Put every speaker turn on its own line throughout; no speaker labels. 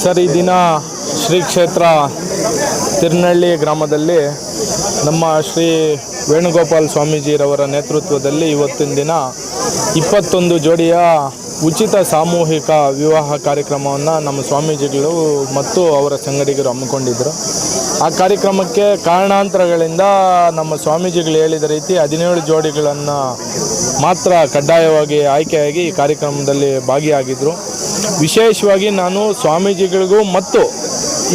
Sir, ಈ ದಿನ ಶ್ರೀ ಕ್ಷೇತ್ರ ತಿರ್ನಳ್ಳಿ ಗ್ರಾಮದಲ್ಲಿ ನಮ್ಮ ಶ್ರೀ ವೇಣುಗೋಪಾಲ್ ಸ್ವಾಮೀಜಿರವರ ನೇತೃತ್ವದಲ್ಲಿ ಇವತ್ತಿನ ದಿನ 21 ಜೋಡಿಯ ಉಚಿತ ಸಾಮೂಹಿಕ ವಿವಾಹ ಕಾರ್ಯಕ್ರಮವನ್ನು ನಮ್ಮ ಸ್ವಾಮೀಜಿಗಳು ಮತ್ತು ಅವರ ಸಂಗಡಿಗರು ಹಮ್ಮಿಕೊಂಡಿದ್ದರು. ಆ ಕಾರ್ಯಕ್ರಮಕ್ಕೆ ಕಾರಣಾಂತರಗಳಿಂದ ನಮ್ಮ ಸ್ವಾಮೀಜಿಗಳು ಹೇಳಿದ ರೀತಿ 17 ಜೋಡಿಗಳನ್ನು ಮಾತ್ರ ಕಡ್ಡಾಯವಾಗಿ ಆಯ್ಕೆಯಾಗಿ ಈ ಕಾರ್ಯಕ್ರಮದಲ್ಲಿ ಭಾಗಿಯಾಗಿದ್ದರು. ವಿಶೇಷವಾಗಿ ನಾನು ಸ್ವಾಮೀಜಿಗಳಿಗೂ ಮತ್ತು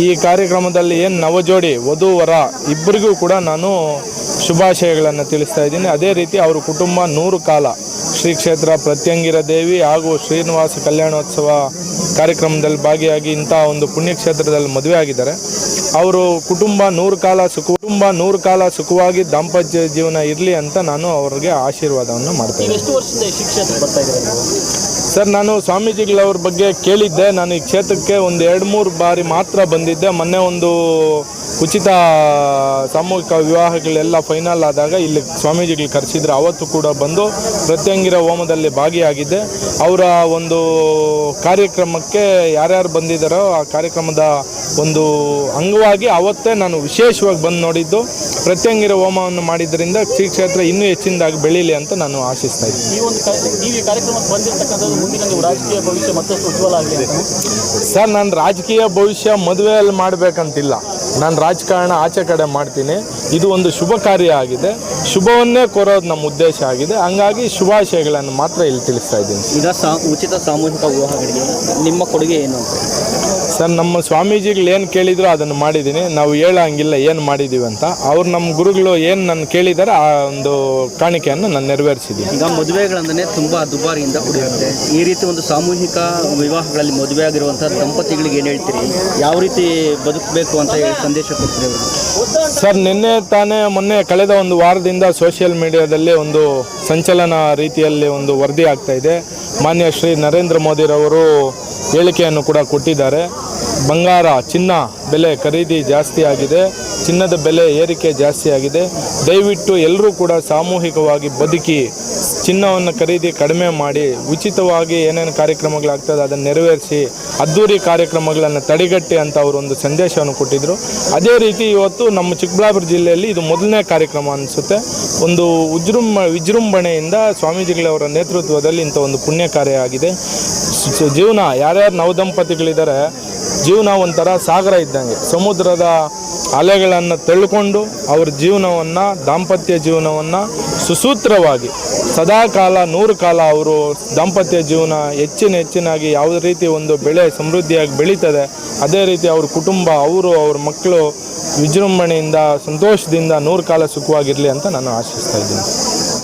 ಈ ಕಾರ್ಯಕ್ರಮದಲ್ಲಿ ಏನು ನವಜೋಡಿ ವಧು ವರ ಇಬ್ಬರಿಗೂ ಕೂಡ ನಾನು ಶುಭಾಶಯಗಳನ್ನು ತಿಳಿಸ್ತಾ ಇದ್ದೀನಿ. ಅದೇ ರೀತಿ ಅವರ ಕುಟುಂಬ 100 ಕಾಲ ಶ್ರೀ ಕ್ಷೇತ್ರ ಪ್ರತ್ಯಂಗಿರ ದೇವಿ ಹಾಗೂ ಶ್ರೀನಿವಾಸ ಕಲ್ಯಾಣೋತ್ಸವ ಕಾರ್ಯಕ್ರಮದಲ್ಲಿ ಭಾಗಿಯಾಗಿ ಇಂಥ ಒಂದು ಪುಣ್ಯಕ್ಷೇತ್ರದಲ್ಲಿ ಮದುವೆ ಆಗಿದ್ದಾರೆ. ಅವರು ಕುಟುಂಬ 100 ಕಾಲ ಸುಖವಾಗಿ ದಾಂಪತ್ಯ ಜೀವನ ಇರಲಿ ಅಂತ ನಾನು ಅವರಿಗೆ ಆಶೀರ್ವಾದವನ್ನು ಮಾಡ್ತೇನೆ. ಸರ್, ನಾನು ಸ್ವಾಮೀಜಿಗಳವ್ರ ಬಗ್ಗೆ ಕೇಳಿದ್ದೆ. ನಾನು ಈ ಕ್ಷೇತ್ರಕ್ಕೆ ಒಂದು 2-3 ಬಾರಿ ಮಾತ್ರ ಬಂದಿದ್ದೆ. ಮೊನ್ನೆ ಒಂದು ಉಚಿತ ಸಾಮೂಹಿಕ ವಿವಾಹಗಳೆಲ್ಲ ಫೈನಲ್ ಆದಾಗ ಇಲ್ಲಿ ಸ್ವಾಮೀಜಿಗಳು ಕರೆಸಿದ್ರು. ಅವತ್ತು ಕೂಡ ಬಂದು ಪ್ರತ್ಯಂಗಿರ ಹೋಮದಲ್ಲಿ ಭಾಗಿಯಾಗಿದ್ದೆ. ಅವರ ಒಂದು ಕಾರ್ಯಕ್ರಮಕ್ಕೆ ಯಾರ್ಯಾರು ಬಂದಿದ್ದಾರೋ ಆ ಕಾರ್ಯಕ್ರಮದ ಒಂದು ಅಂಗವಾಗಿ ಅವತ್ತೇ ನಾನು ವಿಶೇಷವಾಗಿ ಬಂದು ನೋಡಿದ್ದು. ಪ್ರತ್ಯಂಗಿರ ಹೋಮವನ್ನು ಮಾಡಿದ್ದರಿಂದ ಶ್ರೀ ಕ್ಷೇತ್ರ ಇನ್ನೂ ಹೆಚ್ಚಿನದಾಗಿ ಬೆಳೀಲಿ ಅಂತ ನಾನು ಆಶಿಸ್ತಾ ಇದ್ದೀನಿ. ಸರ್, ನಾನು ರಾಜಕೀಯ ಭವಿಷ್ಯ ಮದುವೆಯಲ್ಲಿ ಮಾಡಬೇಕಂತಿಲ್ಲ. ನಾನು ರಾಜಕಾರಣ ಆಚೆ ಕಡೆ ಮಾಡ್ತೀನಿ. ಇದು ಒಂದು ಶುಭ ಕಾರ್ಯ ಆಗಿದೆ. ಶುಭವನ್ನೇ ಕೋರೋದು ನಮ್ಮ ಉದ್ದೇಶ ಆಗಿದೆ. ಹಂಗಾಗಿ ಶುಭಾಶಯಗಳನ್ನು ಮಾತ್ರ ಇಲ್ಲಿ ತಿಳಿಸ್ತಾ ಇದ್ದೀನಿ.
ಈಗ ಉಚಿತ ಸಾಮೂಹಿಕ ವಿವಾಹಗಳಿಗೆ ನಿಮ್ಮ ಕೊಡುಗೆ ಏನು?
ಸರ್, ನಮ್ಮ ಸ್ವಾಮೀಜಿಗಳು ಏನು ಕೇಳಿದ್ರು ಅದನ್ನು ಮಾಡಿದ್ದೀನಿ. ನಾವು ಹೇಳೋಂಗಿಲ್ಲ ಏನು ಮಾಡಿದ್ದೀವಿ ಅಂತ. ಅವ್ರು ನಮ್ಮ ಗುರುಗಳು ಏನು ನನ್ನ ಕೇಳಿದ್ದಾರೆ ಆ ಒಂದು ಕಾಣಿಕೆಯನ್ನು ನಾನು ನೆರವೇರಿಸಿದ್ದೀನಿ.
ಈಗ ಮದುವೆಗಳಂದರೆ ತುಂಬ ದುಬಾರಿಯಿಂದ ಕೂಡಿರುತ್ತೆ. ಈ ರೀತಿ ಒಂದು ಸಾಮೂಹಿಕ ವಿವಾಹಗಳಲ್ಲಿ ಮದುವೆ ಆಗಿರುವಂಥ ದಂಪತಿಗಳಿಗೆ ಏನು ಹೇಳ್ತೀರಿ? ಯಾವ ರೀತಿ ಬದುಕಬೇಕು ಅಂತ ಹೇಳಿ ಸಂದೇಶ ಕೊಡ್ತೀರಿ?
ಸರ್, ಮೊನ್ನೆ ಕಳೆದ ಒಂದು ವಾರದಿಂದ ಸೋಷಿಯಲ್ ಮೀಡಿಯಾದಲ್ಲಿ ಒಂದು ಸಂಚಲನ ರೀತಿಯಲ್ಲಿ ಒಂದು ವರದಿ ಆಗ್ತಾ ಇದೆ. ಮಾನ್ಯ ಶ್ರೀ ನರೇಂದ್ರ ಮೋದಿರವರು ಹೇಳಿಕೆಯನ್ನು ಕೂಡ ಕೊಟ್ಟಿದ್ದಾರೆ. ಬಂಗಾರ ಚಿನ್ನ ಬೆಲೆ ಖರೀದಿ ಜಾಸ್ತಿ ಆಗಿದೆ, ಚಿನ್ನದ ಬೆಲೆ ಏರಿಕೆ ಜಾಸ್ತಿ ಆಗಿದೆ. ದಯವಿಟ್ಟು ಎಲ್ಲರೂ ಕೂಡ ಸಾಮೂಹಿಕವಾಗಿ ಬದುಕಿ ಚಿನ್ನವನ್ನು ಖರೀದಿ ಕಡಿಮೆ ಮಾಡಿ ಉಚಿತವಾಗಿ ಏನೇನು ಕಾರ್ಯಕ್ರಮಗಳಾಗ್ತದೆ ಅದನ್ನು ನೆರವೇರಿಸಿ ಅದ್ದೂರಿ ಕಾರ್ಯಕ್ರಮಗಳನ್ನು ತಡೆಗಟ್ಟಿ ಅಂತ ಅವರು ಒಂದು ಸಂದೇಶವನ್ನು ಕೊಟ್ಟಿದ್ದರು. ಅದೇ ರೀತಿ ಇವತ್ತು ನಮ್ಮ ಚಿಕ್ಕಬಳ್ಳಾಪುರ ಜಿಲ್ಲೆಯಲ್ಲಿ ಇದು ಮೊದಲನೇ ಕಾರ್ಯಕ್ರಮ ಅನಿಸುತ್ತೆ. ಒಂದು ವಿಜೃಂಭಣೆಯಿಂದ ಸ್ವಾಮೀಜಿಗಳವರ ನೇತೃತ್ವದಲ್ಲಿ ಇಂಥ ಒಂದು ಪುಣ್ಯ ಕಾರ್ಯ ಆಗಿದೆ. ಜೀವನ ಯಾರ್ಯಾರು ನವದಂಪತಿಗಳಿದ್ದಾರೆ, ಜೀವನ ಒಂಥರ ಸಾಗರ ಇದ್ದಂಗೆ. ಸಮುದ್ರದ ಅಲೆಗಳನ್ನು ತಳ್ಳಿಕೊಂಡು ಅವ್ರ ಜೀವನವನ್ನು, ದಾಂಪತ್ಯ ಜೀವನವನ್ನು ಸುಸೂತ್ರವಾಗಿ ಸದಾಕಾಲ 100 ಕಾಲ ಅವರು ದಾಂಪತ್ಯ ಜೀವನ ಹೆಚ್ಚಿನಾಗಿ ಯಾವುದೇ ರೀತಿ ಒಂದು ಬೆಳೆ ಸಮೃದ್ಧಿಯಾಗಿ ಬೆಳೀತದೆ. ಅದೇ ರೀತಿ ಅವ್ರ ಕುಟುಂಬ, ಅವ್ರ ಮಕ್ಕಳು ವಿಜೃಂಭಣೆಯಿಂದ ಸಂತೋಷದಿಂದ 100 ಕಾಲ ಸುಖವಾಗಿರಲಿ ಅಂತ ನಾನು ಆಶಿಸ್ತಾ ಇದ್ದೀನಿ.